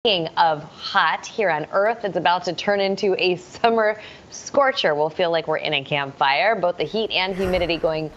Speaking of hot here on Earth, it's about to turn into a summer scorcher. We'll feel like we're in a campfire. Both the heat and humidity going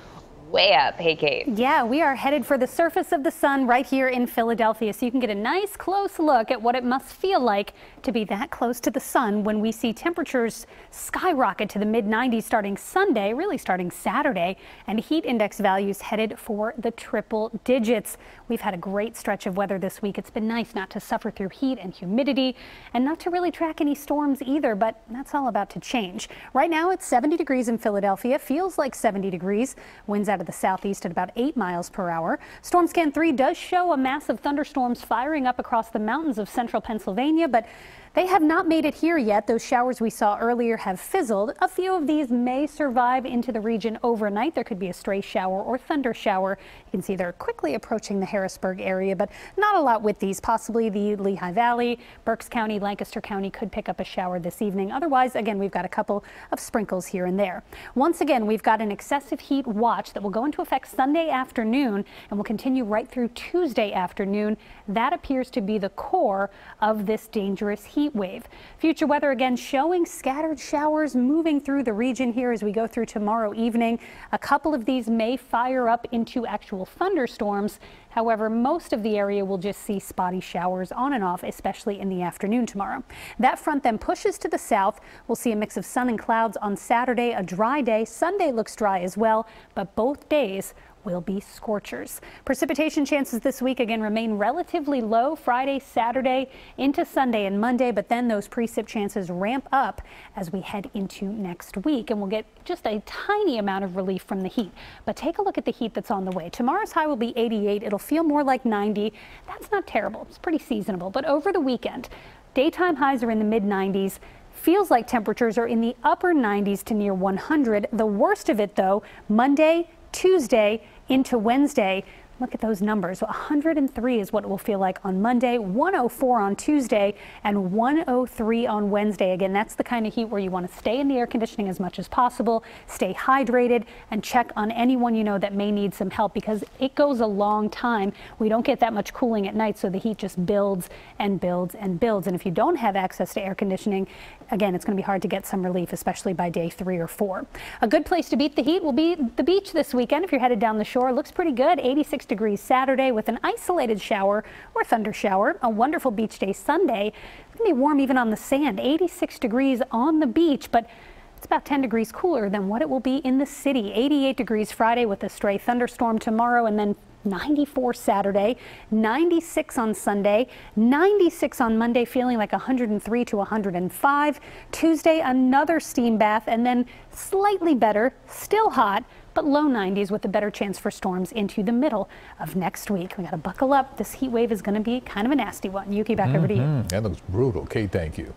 way up. Hey, Kate. Yeah, we are headed for the surface of the sun right here in Philadelphia, so you can get a nice close look at what it must feel like to be that close to the sun when we see temperatures skyrocket to the mid-90s starting Sunday, really starting Saturday, and heat index values headed for the triple digits. We've had a great stretch of weather this week. It's been nice not to suffer through heat and humidity and not to really track any storms either, but that's all about to change. Right now it's 70 degrees in Philadelphia, feels like 70 degrees, winds out of the southeast at about 8 miles per hour. Storm Scan 3 does show a mass of thunderstorms firing up across the mountains of central Pennsylvania, but they have not made it here yet. Those showers we saw earlier have fizzled. A few of these may survive into the region overnight. There could be a stray shower or thunder shower. You can see they're quickly approaching the Harrisburg area, but not a lot with these. Possibly the Lehigh Valley, Berks County, Lancaster County could pick up a shower this evening. Otherwise, again, we've got a couple of sprinkles here and there. Once again, we've got an excessive heat watch that will go into effect Sunday afternoon and will continue right through Tuesday afternoon. That appears to be the core of this dangerous heat wave. Future weather again showing scattered showers moving through the region here as we go through tomorrow evening. A couple of these may fire up into actual thunderstorms. However, most of the area will just see spotty showers on and off, especially in the afternoon tomorrow. That front then pushes to the south. We'll see a mix of sun and clouds on Saturday, a dry day. Sunday looks dry as well, but both days will be scorchers. Precipitation chances this week again remain relatively low Friday, Saturday into Sunday and Monday, but then those precip chances ramp up as we head into next week, and we'll get just a tiny amount of relief from the heat. But take a look at the heat that's on the way. Tomorrow's high will be 88. It'll feel more like 90. That's not terrible. It's pretty seasonable. But over the weekend, daytime highs are in the mid-90s. Feels like temperatures are in the upper 90s to near 100. The worst of it, though, Monday, Tuesday into Wednesday. Look at those numbers. 103 is what it will feel like on Monday, 104 on Tuesday, and 103 on Wednesday. Again, that's the kind of heat where you want to stay in the air conditioning as much as possible, stay hydrated, and check on anyone you know that may need some help because it goes a long time. We don't get that much cooling at night, so the heat just builds and builds and builds. And if you don't have access to air conditioning, again, it's going to be hard to get some relief, especially by day 3 or 4. A good place to beat the heat will be the beach this weekend if you're headed down the shore. Looks pretty good. 86 degrees Saturday with an isolated shower or thunder shower. A wonderful beach day Sunday. It's going to be warm even on the sand. 86 degrees on the beach, but it's about 10 degrees cooler than what it will be in the city. 88 degrees Friday with a stray thunderstorm tomorrow, and then 94 Saturday, 96 on Sunday, 96 on Monday, feeling like 103 to 105. Tuesday, another steam bath, and then slightly better, still hot, but low 90s with a better chance for storms into the middle of next week. We got to buckle up. This heat wave is going to be kind of a nasty one. Yuki, back over to you. That looks brutal. Kate, thank you.